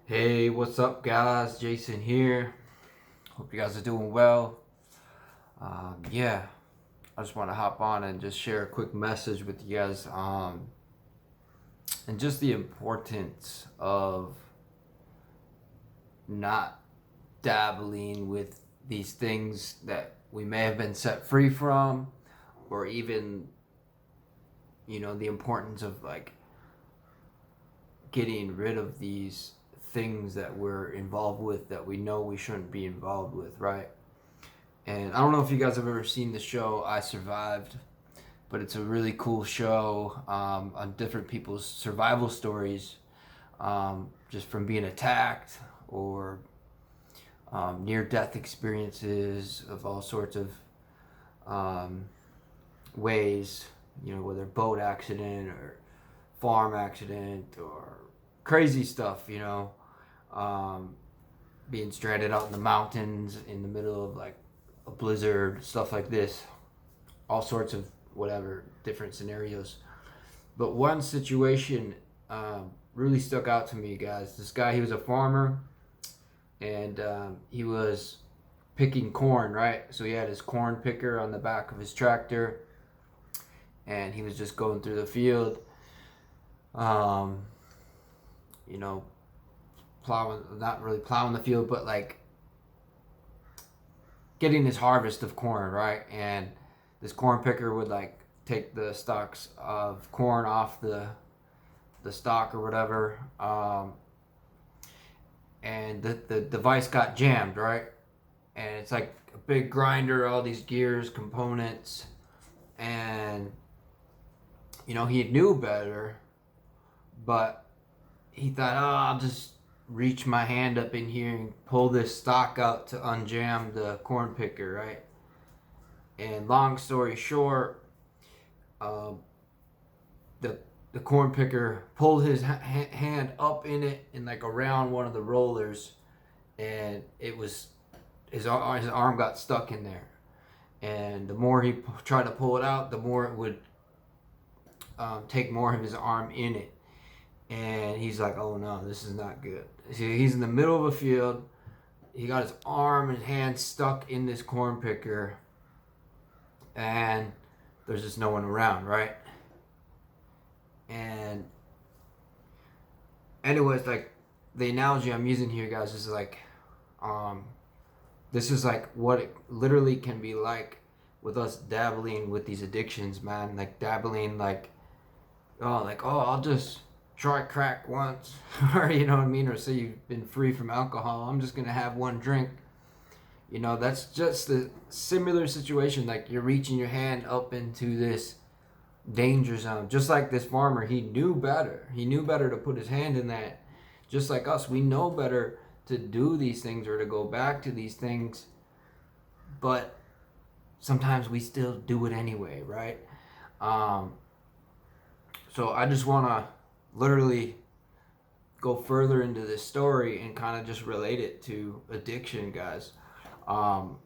Hey, what's up, guys? Jason here. Hope you guys are doing well. Yeah, I just want to hop on and just share a quick message with you guys, and just the importance of not dabbling with these things that we may have been set free from, or even, the importance of like getting rid of these things that we're involved with that we know we shouldn't be involved with, right? And I don't know if you guys have ever seen the show I Survived, but it's a really cool show on different people's survival stories, just from being attacked or near death experiences of all sorts of um, ways, whether boat accident or farm accident or crazy stuff, um, being stranded out in the mountains in the middle of like a blizzard, stuff like this, all sorts of whatever different scenarios. But one situation really stuck out to me, guys. This guy, he was a farmer, and he was picking corn, right? So he had his corn picker on the back of his tractor, and he was just going through the field, um, you know, plowing, not really plowing the field, but like getting his harvest of corn, right? And this corn picker would like take the stalks of corn off the stalk or whatever, and the device got jammed, right? And it's like a big grinder, all these gears, components, and he knew better, but he thought, oh, I'll just reach my hand up in here and pull this stalk out to unjam the corn picker, right? And long story short, um, the the corn picker pulled his hand up in it and like around one of the rollers, and it was his arm got stuck in there. And the more he tried to pull it out, the more it would take more of his arm in it. And he's like, "Oh no, this is not good." See, he's in the middle of a field. He got his arm and hand stuck in this corn picker, and there's just no one around, right? And anyways, like the analogy I'm using here, guys, is like, um, this is like what it literally can be like with us dabbling with these addictions, man. Like dabbling, like, oh, I'll just try crack once, or you know what I mean, or say you've been free from alcohol. I'm just gonna have one drink. That's just a similar situation. Like you're reaching your hand up into this danger zone. Just like this farmer, he knew better. He knew better to put his hand in that. Just like us, we know better to do these things or to go back to these things, but sometimes we still do it anyway, right? Um, so I just want to literally go further into this story and kind of just relate it to addiction, guys. Um,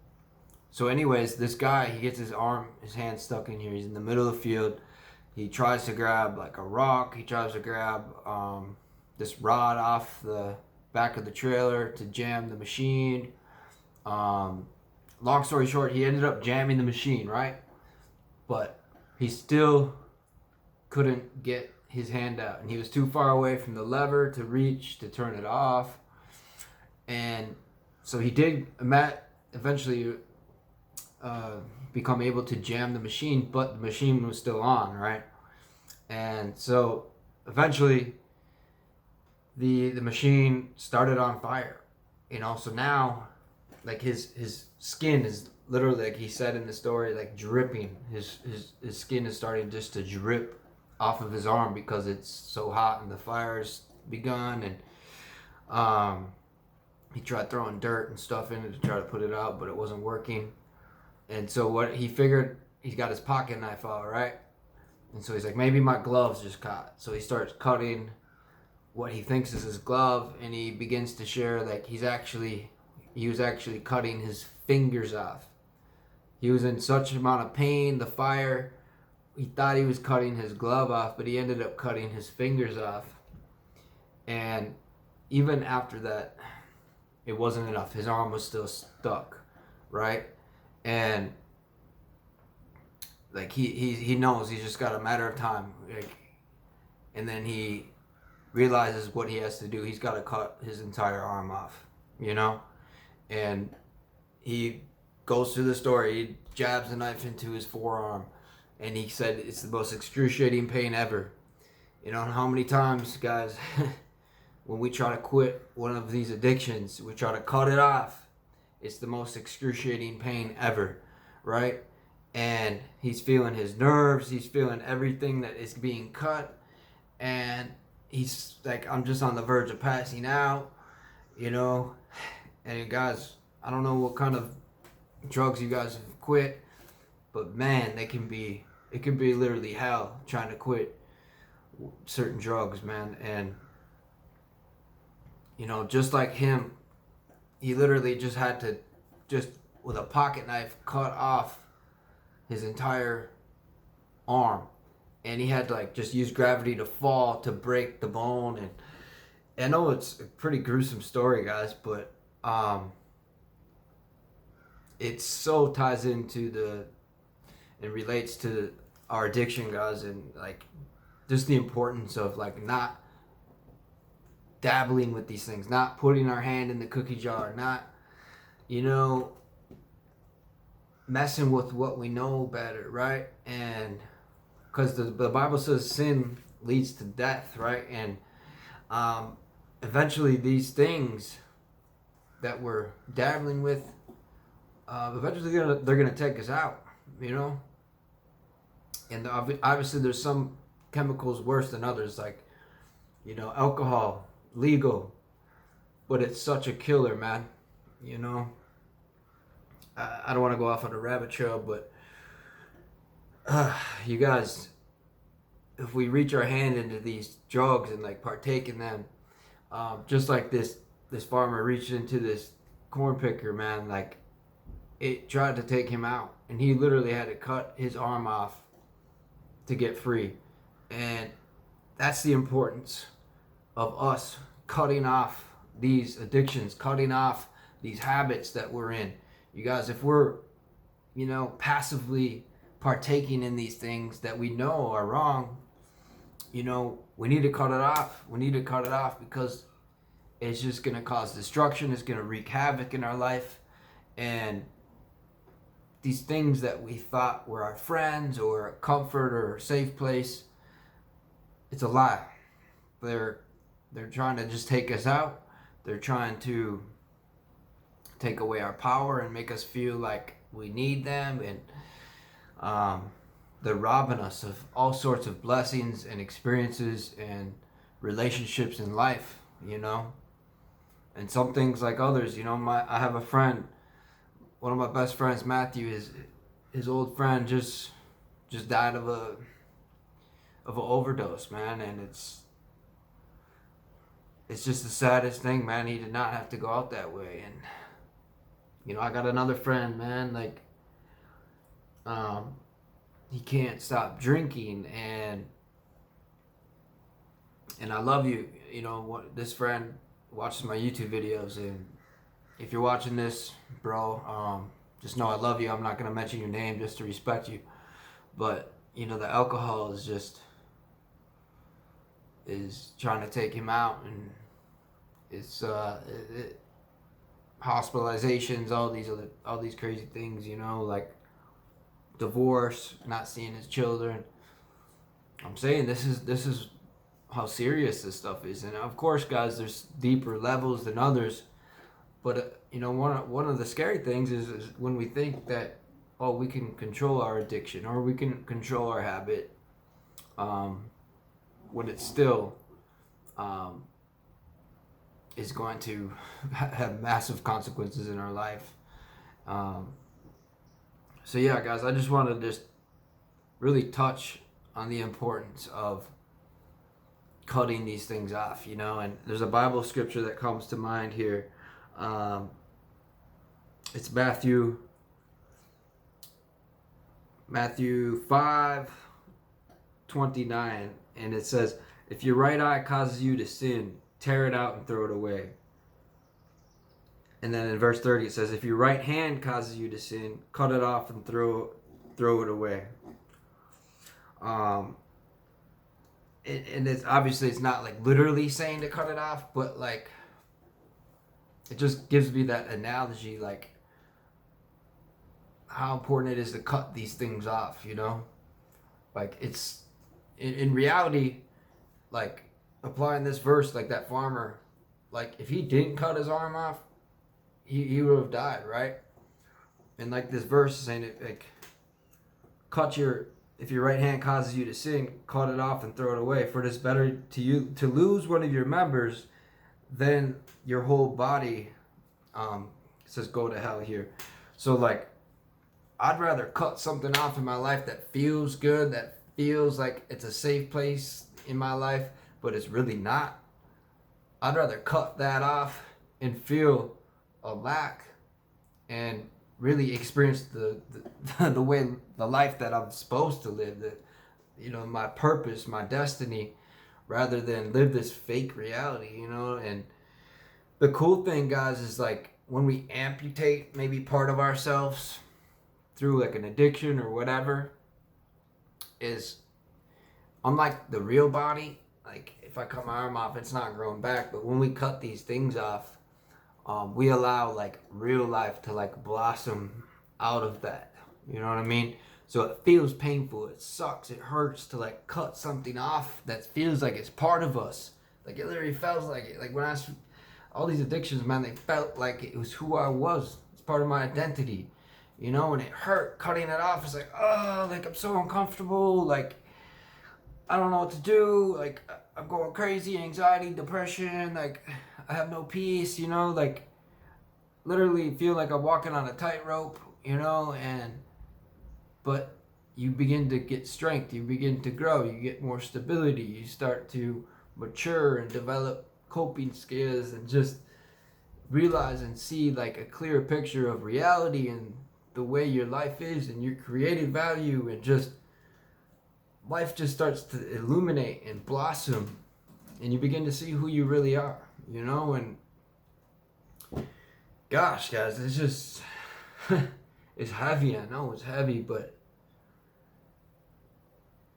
so, anyways, this guy, he gets his hand stuck in here. He's in the middle of the field. He tries to grab like a rock. He tries to grab this rod off the back of the trailer to jam the machine. Um, Long story short, he ended up jamming the machine, right? But he still couldn't get his hand out, and he was too far away from the lever to reach to turn it off. And so he did eventually become able to jam the machine, but the machine was still on, right? And so eventually the machine started on fire, so now like his skin is literally, like he said in the story, like dripping. His skin is starting just to drip off of his arm because it's so hot and the fire's begun. And he tried throwing dirt and stuff in it to try to put it out, but it wasn't working. And so what he figured, he's got his pocket knife out, right? And so he's like, maybe my gloves just caught. So he starts cutting what he thinks is his glove, and he begins to share like he was actually cutting his fingers off. He was in such amount of pain, the fire, he thought he was cutting his glove off, but he ended up cutting his fingers off. And even after that, it wasn't enough. His arm was still stuck, right? And like he knows he's just got a matter of time. Like, and then he realizes what he has to do. He's got to cut his entire arm off, you know? And he goes through the story. He jabs a knife into his forearm, and he said it's the most excruciating pain ever. You know how many times, guys, when we try to quit one of these addictions, we try to cut it off. It's the most excruciating pain ever, right? And he's feeling his nerves. He's feeling everything that is being cut. And he's like, I'm just on the verge of passing out, you know? And guys, I don't know what kind of drugs you guys have quit, but man, it can be literally hell trying to quit certain drugs, man. And you know, just like him, he literally just had to just with a pocket knife cut off his entire arm, and he had to like just use gravity to fall to break the bone. And I know it's a pretty gruesome story, guys, but it so ties into it relates to our addiction, guys, and like just the importance of like not dabbling with these things, not putting our hand in the cookie jar, not, you know, messing with what we know better, right? And because the Bible says sin leads to death, right? And eventually these things that we're dabbling with, eventually they're gonna take us out, you know. And obviously there's some chemicals worse than others, like, you know, alcohol, legal, but it's such a killer, man. You know, I don't want to go off on a rabbit trail, but you guys, if we reach our hand into these drugs and like partake in them, just like this farmer reached into this corn picker, man, like it tried to take him out, and he literally had to cut his arm off to get free. And that's the importance of us cutting off these addictions, cutting off these habits that we're in. You guys, if we're, you know, passively partaking in these things that we know are wrong, you know, we need to cut it off. We need to cut it off because it's just going to cause destruction. It's going to wreak havoc in our life. And these things that we thought were our friends or a comfort or a safe place, it's a lie. They're trying to just take us out. They're trying to take away our power and make us feel like we need them. And they're robbing us of all sorts of blessings and experiences and relationships in life, you know. And some things like others, you know. I have a friend, one of my best friends, Matthew. His old friend just died of an overdose, man. And it's just the saddest thing, man. He did not have to go out that way. And you know, I got another friend, man, like he can't stop drinking, and I love you. You know, this friend watches my YouTube videos, and if you're watching this, bro, just know I love you. I'm not gonna mention your name just to respect you, but you know, the alcohol is trying to take him out, and it's hospitalizations, all these crazy things, you know, like divorce, not seeing his children. I'm saying this is how serious this stuff is. And of course, guys, there's deeper levels than others, but you know, one of the scary things is when we think that, oh, we can control our addiction or we can control our habit, when it still is going to have massive consequences in our life. So yeah, guys, I just want to just really touch on the importance of cutting these things off, you know. And there's a Bible scripture that comes to mind here. It's Matthew 5:29, and it says, "If your right eye causes you to sin, tear it out and throw it away. And then in verse 30 it says, if your right hand causes you to sin, cut it off and throw it away. And it's obviously, it's not like literally saying to cut it off, but like it just gives me that analogy, like how important it is to cut these things off, you know? Like it's in reality, like applying this verse, like that farmer, like if he didn't cut his arm off, he would have died, right? And like this verse is saying it, like if your right hand causes you to sin, cut it off and throw it away. For it is better to you to lose one of your members than your whole body. It says go to hell here. So like, I'd rather cut something off in my life that feels good, that feels like it's a safe place in my life, but it's really not. I'd rather cut that off and feel a lack and really experience the way, the life that I'm supposed to live, that, you know, my purpose, my destiny, rather than live this fake reality, you know. And the cool thing, guys, is like when we amputate maybe part of ourselves through like an addiction or whatever, is unlike the real body, like if I cut my arm off, it's not growing back. But when we cut these things off, we allow like real life to like blossom out of that. You know what I mean? So it feels painful. It sucks. It hurts to like cut something off that feels like it's part of us. Like it literally felt like it. Like when all these addictions, man, they felt like it was who I was. It's part of my identity. You know, and it hurt cutting it off. It's like, oh, like I'm so uncomfortable. Like I don't know what to do. Like I'm going crazy, anxiety, depression. Like I have no peace, you know, like literally feel like I'm walking on a tightrope, you know. But you begin to get strength, you begin to grow, you get more stability, you start to mature and develop coping skills and just realize and see like a clear picture of reality and the way your life is and your creative value, and just life just starts to illuminate and blossom, and you begin to see who you really are, you know. And gosh, guys, it's just it's heavy. I know it's heavy, but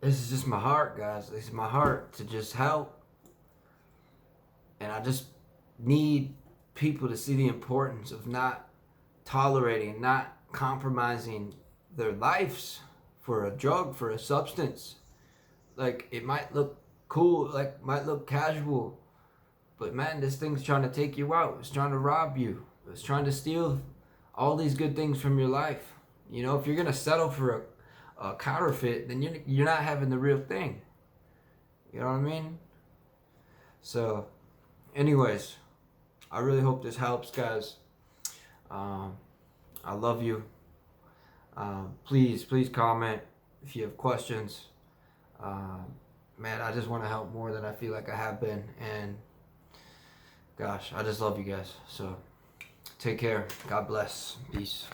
this is just my heart, guys. This is my heart to just help. And I just need people to see the importance of not tolerating, not compromising their lives for a drug, for a substance. Like it might look cool, like might look casual, but man, this thing's trying to take you out. It's trying to rob you. It's trying to steal all these good things from your life. You know, if you're gonna settle for a counterfeit, then you're not having the real thing. You know what I mean? So, anyways, I really hope this helps, guys. I love you. Please comment if you have questions. Man, I just want to help more than I feel like I have been. And gosh, I just love you guys. So take care. God bless. Peace.